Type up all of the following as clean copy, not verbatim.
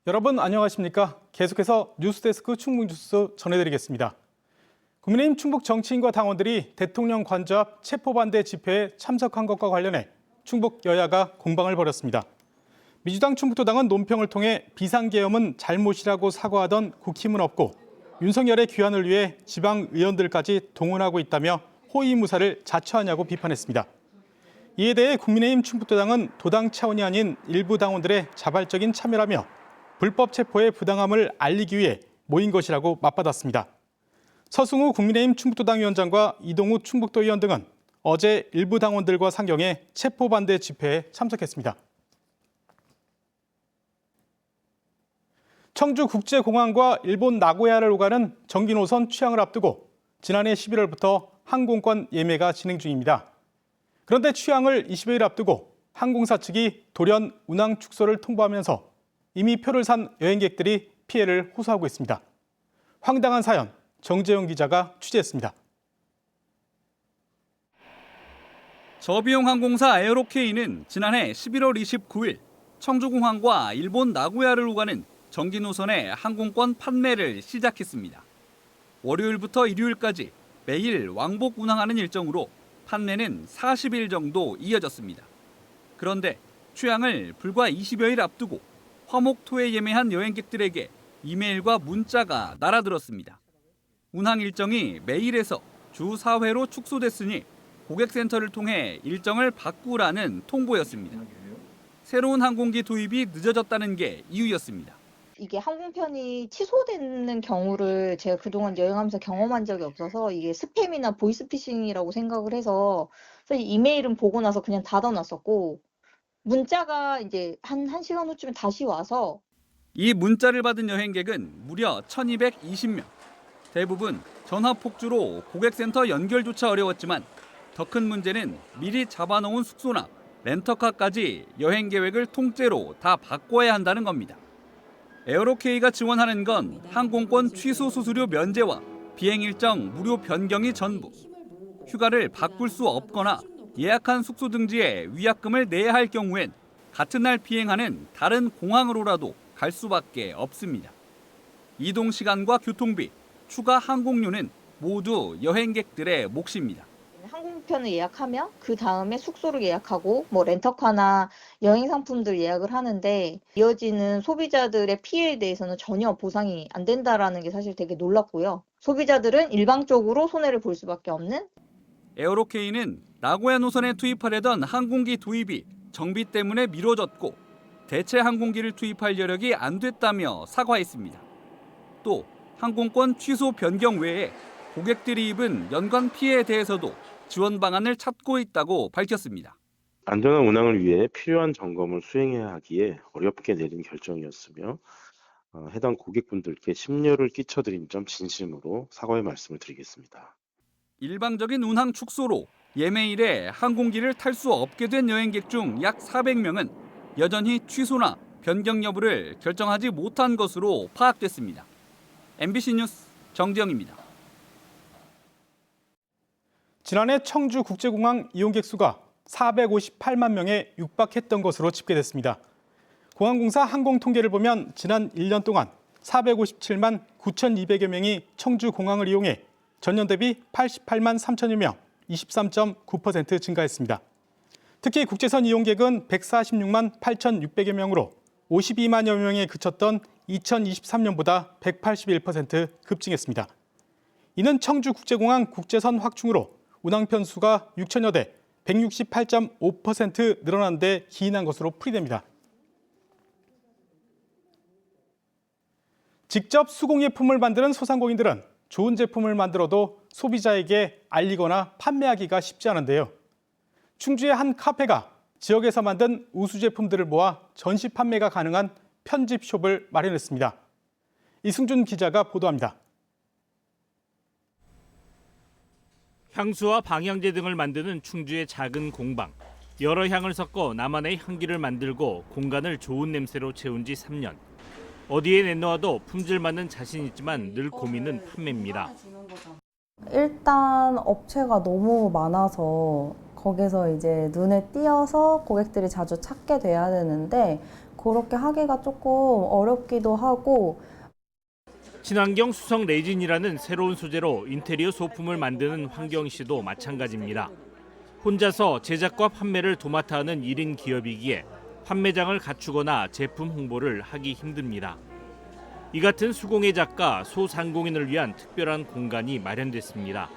여러분 안녕하십니까? 계속해서 뉴스데스크 충북뉴스 전해드리겠습니다. 국민의힘 충북 정치인과 당원들이 대통령 관저 앞 체포반대 집회에 참석한 것과 관련해 충북 여야가 공방을 벌였습니다. 민주당 충북도당은 논평을 통해 비상계엄은 잘못이라고 사과하던 국힘은 없고 윤석열의 귀환을 위해 지방 의원들까지 동원하고 있다며 호위무사를 자처하냐고 비판했습니다. 이에 대해 국민의힘 충북도당은 도당 차원이 아닌 일부 당원들의 자발적인 참여라며 불법 체포의 부당함을 알리기 위해 모인 것이라고 맞받았습니다. 서승우 국민의힘 충북도당 위원장과 이동우 충북도 의원 등은 어제 일부 당원들과 상경해 체포 반대 집회에 참석했습니다. 청주국제공항과 일본 나고야를 오가는 정기 노선 취항을 앞두고 지난해 11월부터 항공권 예매가 진행 중입니다. 그런데 취항을 20여일 앞두고 항공사 측이 돌연 운항 축소를 통보하면서 이미 표를 산 여행객들이 피해를 호소하고 있습니다. 황당한 사연, 정재영 기자가 취재했습니다. 저비용 항공사 에어로케이는 지난해 11월 29일 청주공항과 일본 나고야를 오가는 정기 노선의 항공권 판매를 시작했습니다. 월요일부터 일요일까지 매일 왕복 운항하는 일정으로 판매는 40일 정도 이어졌습니다. 그런데 취항을 불과 20여일 앞두고 화목토에 예매한 여행객들에게 이메일과 문자가 날아들었습니다. 운항 일정이 매일에서 주 4회로 축소됐으니 고객센터를 통해 일정을 바꾸라는 통보였습니다. 새로운 항공기 도입이 늦어졌다는 게 이유였습니다. 이게 항공편이 취소되는 경우를 제가 그동안 여행하면서 경험한 적이 없어서 이게 스팸이나 보이스피싱이라고 생각을 해서 이메일은 보고 나서 그냥 닫아놨었고 문자가 이제 한 1시간 후쯤에 다시 와서 이 문자를 받은 여행객은 무려 1220명. 대부분 전화 폭주로 고객센터 연결조차 어려웠지만 더 큰 문제는 미리 잡아놓은 숙소나 렌터카까지 여행 계획을 통째로 다 바꿔야 한다는 겁니다. 에어로케이가 지원하는 건 항공권 취소 수수료 면제와 비행 일정 무료 변경이 전부. 휴가를 바꿀 수 없거나 예약한 숙소 등지에 위약금을 내야 할 경우엔 같은 날 비행하는 다른 공항으로라도 갈 수밖에 없습니다. 이동 시간과 교통비, 추가 항공료는 모두 여행객들의 몫입니다. 항공편을 예약하면 그 다음에 숙소를 예약하고 렌터카나 여행 상품들 예약을 하는데 이어지는 소비자들의 피해에 대해서는 전혀 보상이 안 된다라는 게 사실 되게 놀랍고요. 소비자들은 일방적으로 손해를 볼 수밖에 없는. 에어로케이는 나고야 노선에 투입하려던 항공기 도입이 정비 때문에 미뤄졌고 대체 항공기를 투입할 여력이 안 됐다며 사과했습니다. 또 항공권 취소 변경 외에 고객들이 입은 연관 피해에 대해서도 지원 방안을 찾고 있다고 밝혔습니다. 안전한 운항을 위해 필요한 점검을 수행해야 하기에 어렵게 내린 결정이었으며 해당 고객분들께 심려를 끼쳐드린 점 진심으로 사과의 말씀을 드리겠습니다. 일방적인 운항 축소로 예매일에 항공기를 탈 수 없게 된 여행객 중 약 400명은 여전히 취소나 변경 여부를 결정하지 못한 것으로 파악됐습니다. MBC 뉴스 정재영입니다. 지난해 청주국제공항 이용객 수가 458만 명에 육박했던 것으로 집계됐습니다. 공항공사 항공 통계를 보면 지난 1년 동안 457만 9,200여 명이 청주공항을 이용해 전년 대비 88만 3천여 명, 23.9% 증가했습니다. 특히 국제선 이용객은 146만 8,600여 명으로 52만여 명에 그쳤던 2023년보다 181% 급증했습니다. 이는 청주국제공항 국제선 확충으로 운항편 수가 6천여 대, 168.5% 늘어난 데 기인한 것으로 풀이됩니다. 직접 수공예품을 만드는 소상공인들은 좋은 제품을 만들어도 소비자에게 알리거나 판매하기가 쉽지 않은데요. 충주의 한 카페가 지역에서 만든 우수 제품들을 모아 전시 판매가 가능한 편집숍을 마련했습니다. 이승준 기자가 보도합니다. 향수와 방향제 등을 만드는 충주의 작은 공방. 여러 향을 섞어 나만의 향기를 만들고 공간을 좋은 냄새로 채운 지 3년. 어디에 내놓아도 품질 맞는 자신 있지만 늘 고민은 판매입니다. 일단 업체가 너무 많아서 거기서 이제 눈에 띄어서 고객들이 자주 찾게 돼야 되는데 그렇게 하기가 조금 어렵기도 하고 친환경 수성 레진이라는 새로운 소재로 인테리어 소품을 만드는 황경 씨도 마찬가지입니다. 혼자서 제작과 판매를 도맡아 하는 1인 기업이기에 판매장을 갖추거나 제품 홍보를 하기 힘듭니다. 이 같은 수공예 작가 소상공인을 위한 특별한 공간이 마련됐습니다.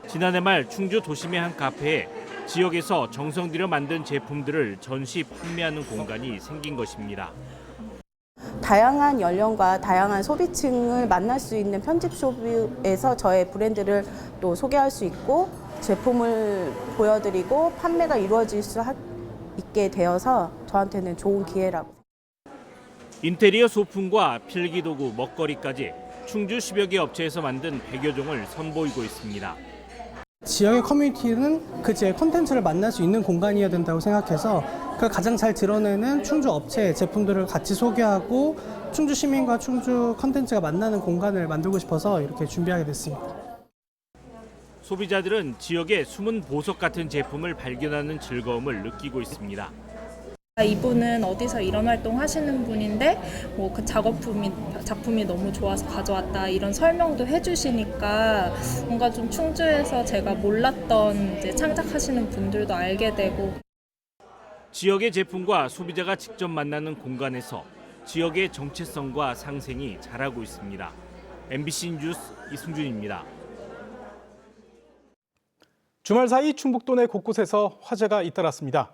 지난해 말 충주 도심의 한 카페에 지역에서 정성 들여 만든 제품들을 전시 판매하는 공간이 생긴 것입니다. 다양한 연령과 다양한 소비층을 만날 수 있는 편집숍에서 저의 브랜드를 또 소개할 수 있고 제품을 보여드리고 판매가 이루어질 수 있게 되어서 저한테는 좋은 기회라고. 인테리어 소품과 필기도구, 먹거리까지 충주 10여 개 업체에서 만든 100여 종을 선보이고 있습니다. 지역의 커뮤니티는 그 지역의 콘텐츠를 만날 수 있는 공간이어야 된다고 생각해서 그걸 가장 잘 드러내는 충주 업체의 제품들을 같이 소개하고 충주 시민과 충주 콘텐츠가 만나는 공간을 만들고 싶어서 이렇게 준비하게 됐습니다. 소비자들은 지역의 숨은 보석 같은 제품을 발견하는 즐거움을 느끼고 있습니다. 이분은 어디서 이런 활동 하시는 분인데 뭐 그 작품이 너무 좋아서 가져왔다 이런 설명도 해주시니까 뭔가 좀 충주에서 제가 몰랐던 이제 창작하시는 분들도 알게 되고. 지역의 제품과 소비자가 직접 만나는 공간에서 지역의 정체성과 상생이 자라고 있습니다. MBC 뉴스 이승준입니다. 주말 사이 충북도 내 곳곳에서 화재가 잇따랐습니다.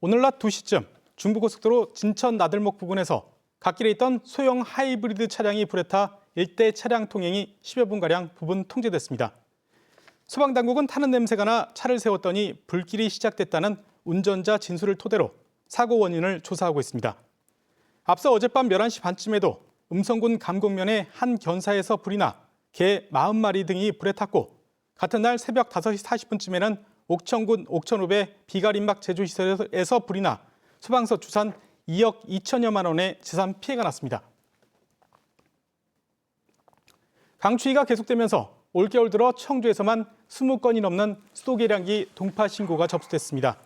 오늘 낮 2시쯤 중부고속도로 진천 나들목 부근에서 갓길에 있던 소형 하이브리드 차량이 불에 타 일대 차량 통행이 10여 분가량 부분 통제됐습니다. 소방당국은 타는 냄새가 나 차를 세웠더니 불길이 시작됐다는 운전자 진술을 토대로 사고 원인을 조사하고 있습니다. 앞서 어젯밤 11시 반쯤에도 음성군 감곡면의 한 견사에서 불이 나 개 40마리 등이 불에 탔고 같은 날 새벽 5시 40분쯤에는 옥천군 옥천읍의 비가림막 제조시설에서 불이 나 소방서 추산 2억 2천여만 원의 재산 피해가 났습니다. 강추위가 계속되면서 올겨울 들어 청주에서만 20건이 넘는 수도계량기 동파 신고가 접수됐습니다.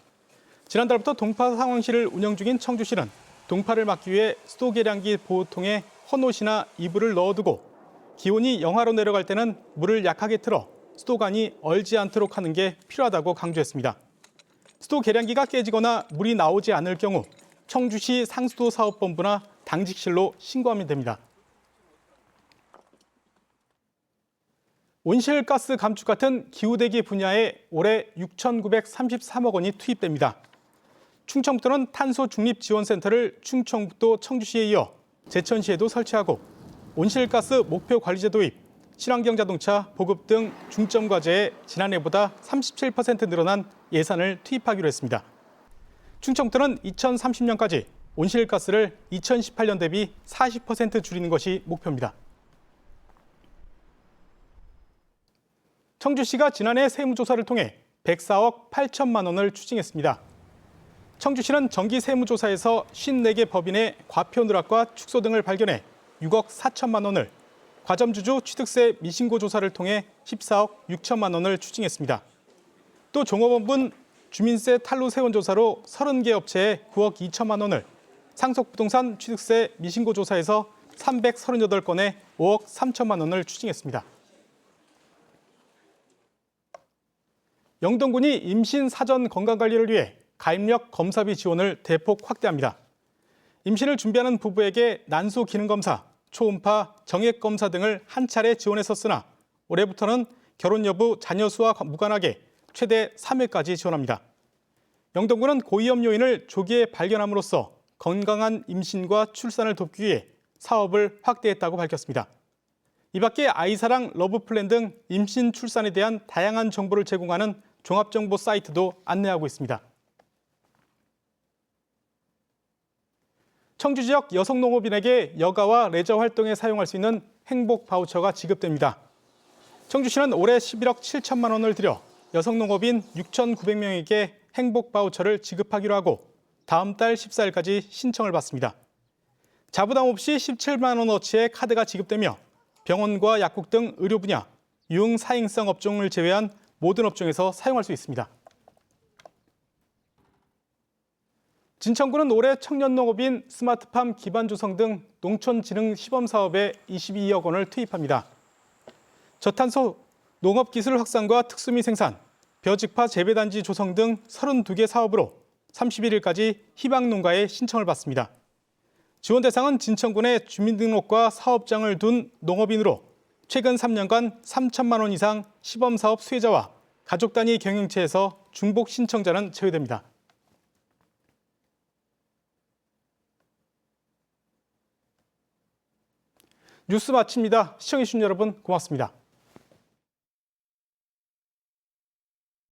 지난달부터 동파 상황실을 운영 중인 청주시는 동파를 막기 위해 수도계량기 보호통에 헌옷이나 이불을 넣어두고 기온이 영하로 내려갈 때는 물을 약하게 틀어 수도관이 얼지 않도록 하는 게 필요하다고 강조했습니다. 수도 계량기가 깨지거나 물이 나오지 않을 경우 청주시 상수도 사업본부나 당직실로 신고하면 됩니다. 온실가스 감축 같은 기후대기 분야에 올해 6,933억 원이 투입됩니다. 충청북도는 탄소 중립 지원센터를 충청북도 청주시에 이어 제천시에도 설치하고 온실가스 목표 관리제 도입, 친환경 자동차 보급 등 중점 과제에 지난해보다 37% 늘어난 예산을 투입하기로 했습니다. 충청북도는 2030년까지 온실가스를 2018년 대비 40% 줄이는 것이 목표입니다. 청주시가 지난해 세무조사를 통해 104억 8천만 원을 추징했습니다. 청주시는 정기 세무조사에서 54개 법인의 과표 누락과 축소 등을 발견해 6억 4천만 원을, 과점주주 취득세 미신고 조사를 통해 14억 6천만 원을 추징했습니다. 또 종업원분 주민세 탈루 세원 조사로 30개 업체에 9억 2천만 원을, 상속부동산 취득세 미신고 조사에서 338건에 5억 3천만 원을 추징했습니다. 영동군이 임신 사전 건강관리를 위해 가입력 검사비 지원을 대폭 확대합니다. 임신을 준비하는 부부에게 난소 기능 검사, 초음파, 정액 검사 등을 한 차례 지원했었으나 올해부터는 결혼 여부, 자녀 수와 무관하게 최대 3회까지 지원합니다. 영동군은 고위험 요인을 조기에 발견함으로써 건강한 임신과 출산을 돕기 위해 사업을 확대했다고 밝혔습니다. 이 밖에 아이사랑, 러브플랜 등 임신, 출산에 대한 다양한 정보를 제공하는 종합정보 사이트도 안내하고 있습니다. 청주 지역 여성 농업인에게 여가와 레저 활동에 사용할 수 있는 행복 바우처가 지급됩니다. 청주시는 올해 11억 7천만 원을 들여 여성 농업인 6,900명에게 행복 바우처를 지급하기로 하고 다음 달 14일까지 신청을 받습니다. 자부담 없이 17만 원어치의 카드가 지급되며 병원과 약국 등 의료 분야, 유흥 사행성 업종을 제외한 모든 업종에서 사용할 수 있습니다. 진천구는 올해 청년농업인 스마트팜 기반 조성 등 농촌진흥 시범사업에 22억 원을 투입합니다. 저탄소 농업기술 확산과 특수미 생산, 벼직파 재배단지 조성 등 32개 사업으로 31일까지 희망농가에 신청을 받습니다. 지원 대상은 진천군의 주민등록과 사업장을 둔 농업인으로 최근 3년간 3천만 원 이상 시범사업 수혜자와 가족 단위 경영체에서 중복 신청자는 제외됩니다. 뉴스 마칩니다. 시청해주신 여러분 고맙습니다.